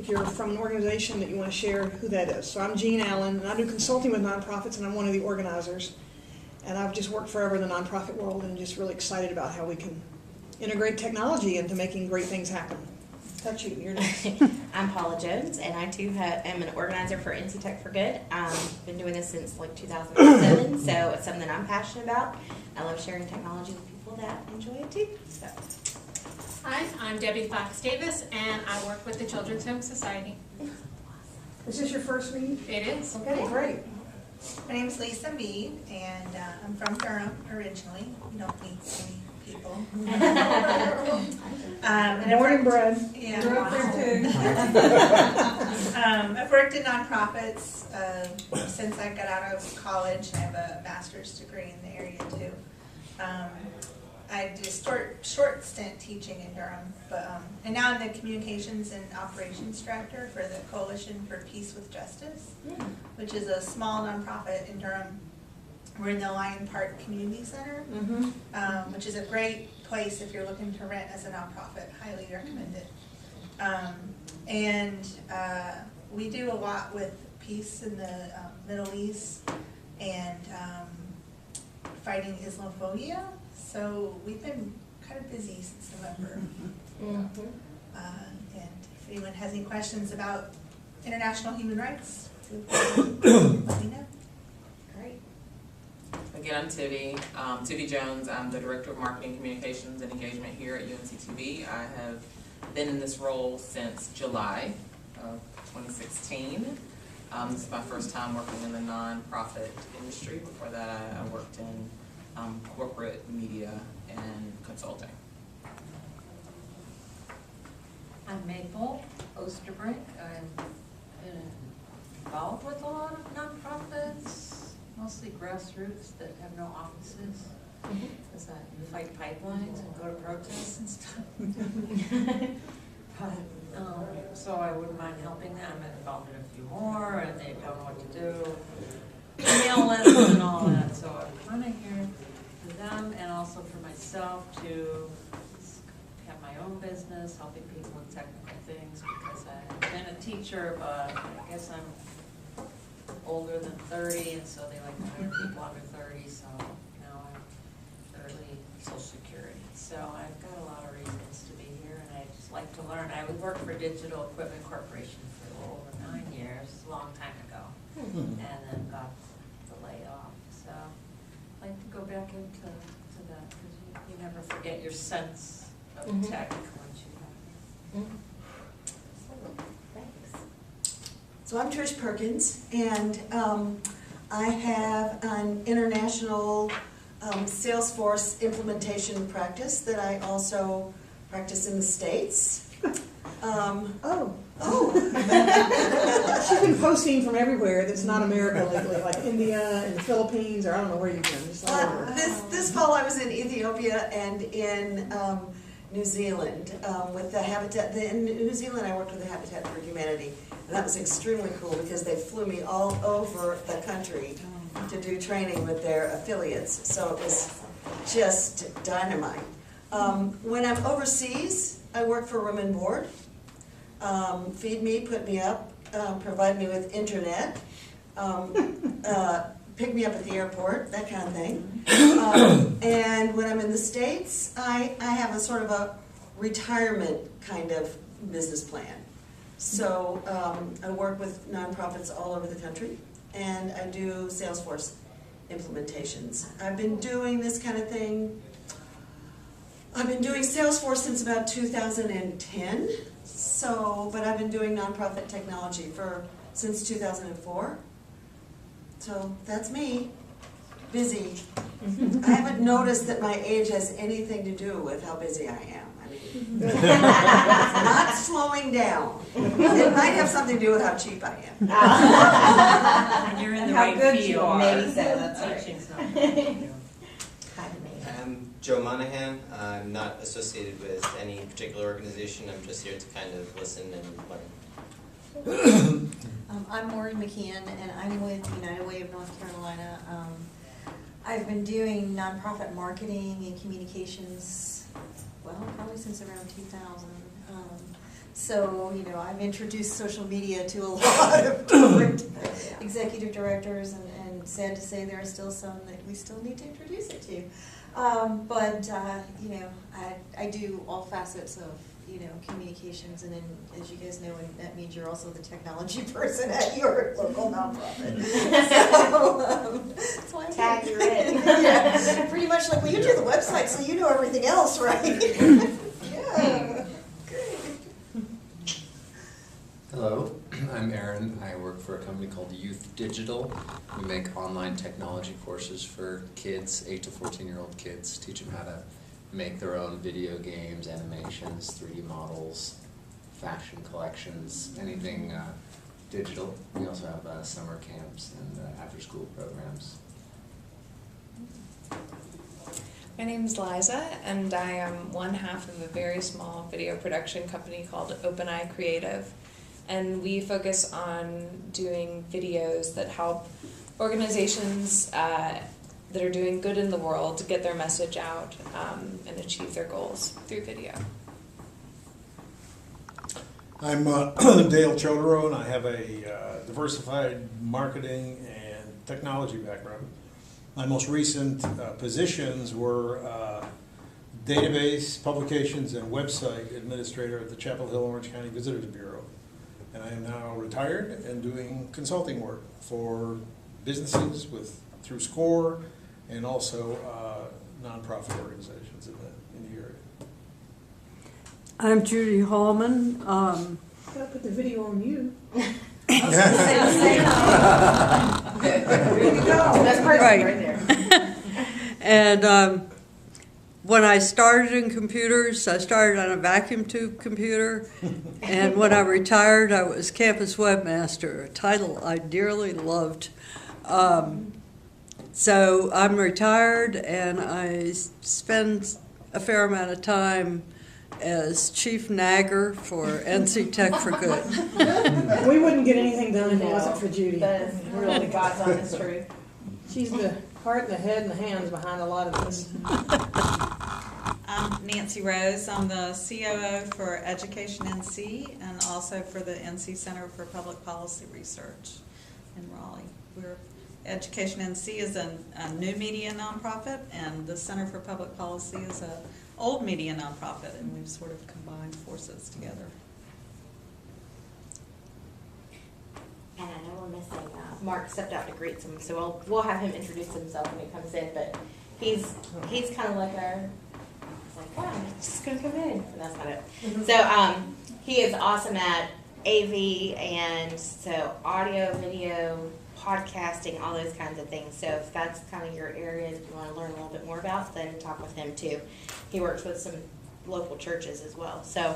if you're from an organization that you want to share who that is. So I'm Jean Allen, and I do consulting with nonprofits, and I'm one of the organizers. And I've just worked forever in the nonprofit world, and just really excited about how we can integrate technology into making great things happen. Touch you, you're next. I'm Paula Jones, and I too am an organizer for NC Tech for Good. Been doing this since like 2007, so it's something that I'm passionate about. I love sharing technology with people that enjoy it too. So. Hi, I'm Debbie Fox Davis, and I work with the Children's Home Society. Is this your first meeting? It is. Okay, great. My name is Lisa Mead, and I'm from Durham originally. You don't meet many people. And I've Born and worked- bred. Yeah. Grew up there too. I've worked in nonprofits since I got out of college. I have a master's degree in the area too. I did a short stint teaching in Durham, but and now I'm the communications and operations director for the Coalition for Peace with Justice, which is a small nonprofit in Durham. We're in the Lion Park Community Center, which is a great place if you're looking to rent as a nonprofit. Highly recommend it. And we do a lot with peace in the Middle East and fighting Islamophobia. So we've been kind of busy since November. And if anyone has any questions about international human rights, let me know. Great. Again, I'm Tivy Jones. I'm the Director of Marketing, Communications, and Engagement here at UNCTV. I have been in this role since July of 2016. This is my first time working in the nonprofit industry. Before that, I worked in corporate media and consulting. I'm Maple Osterbrink. I'm involved with a lot of nonprofits, mostly grassroots that have no offices. Because I fight pipelines and go to protests and stuff. So I wouldn't mind helping them. I'm involved in a few more, and they don't know what to do. Email lists and all that. So I'm kind of here for them and also for myself to have my own business, helping people with technical things, because I've been a teacher, but I guess I'm older than 30, and so they like to hire people under 30, so now I'm early Social Security. So I've got a lot of reasons to be here, and I just like to learn. I worked for Digital Equipment Corporation for over 9 years, a long time ago, and then got the layoff. So I'd like to go back into that, because you never forget your sense of tech once you have it. Thanks. So I'm Trish Perkins, and I have an international Salesforce implementation practice that I also practice in the States. She's been posting from everywhere that's not America lately, like India and the Philippines, or I don't know where you've been. Just all over. This fall I was in Ethiopia and in New Zealand with the Habitat. In New Zealand I worked with the Habitat for Humanity, and that was extremely cool because they flew me all over the country to do training with their affiliates. So it was just dynamite. When I'm overseas, I work for Room and Board. Feed me, put me up, provide me with internet, pick me up at the airport, that kind of thing. And when I'm in the States, I have a sort of a retirement kind of business plan. So I work with nonprofits all over the country, and I do Salesforce implementations. I've been doing this kind of thing. I've been doing Salesforce since about 2010. But I've been doing nonprofit technology since 2004. So that's me, busy. I haven't noticed that my age has anything to do with how busy I am. I mean, it's not slowing down. It might have something to do with how cheap I am. And you're in the How right good field. you are. Maybe so, that's right. Teaching's not Hi, Danae. I'm Joe Monahan. I'm not associated with any particular organization. I'm just here to kind of listen and learn. I'm Maureen McKeon, and I'm with United Way of North Carolina. I've been doing nonprofit marketing and communications, well, probably since around 2000. So, you know, I've introduced social media to a lot of different executive directors, and sad to say there are still some that we still need to introduce it to. But you know, I do all facets of, you know, communications, and then, as you guys know, that means you're also the technology person at your local nonprofit. So I'm Tag, you're in. Yeah, pretty much like, well, you do the website, so you know everything else, right? Yeah. Hello, I'm Aaron. I work for a company called Youth Digital. We make online technology courses for kids, 8 to 14-year-old kids, teach them how to make their own video games, animations, 3D models, fashion collections, anything digital. We also have summer camps and after-school programs. My name's Liza, and I am one half of a very small video production company called OpenEye Creative. And we focus on doing videos that help organizations that are doing good in the world to get their message out and achieve their goals through video. I'm Dale Chodoro, and I have a diversified marketing and technology background. My most recent positions were database, publications, and website administrator at the Chapel Hill Orange County Visitors Bureau. And I am now retired and doing consulting work for businesses through SCORE and also nonprofit organizations in the area. I'm Judy Hallman. Gotta put the video on you. There you go. That's perfect right there. And when I started in computers, I started on a vacuum tube computer. And when I retired, I was campus webmaster, a title I dearly loved. So I'm retired, and I spend a fair amount of time as chief nagger for NC Tech for Good. We wouldn't get anything done if it wasn't for Judy. That is really God's honest truth. She's the heart and the head and the hands behind a lot of this. I'm Nancy Rose. I'm the COO for Education NC and also for the NC Center for Public Policy Research in Raleigh. Education NC is a new media nonprofit, and the Center for Public Policy is an old media nonprofit, and we've sort of combined forces together. And I know we're missing, Mark stepped out to greet some, so we'll have him introduce himself when he comes in, but he's kind of like wow, he's just gonna come in, and that's not it. So, he is awesome at AV, and so audio, video, podcasting, all those kinds of things. So if that's kind of your area that you want to learn a little bit more about, then talk with him too. He works with some local churches as well. So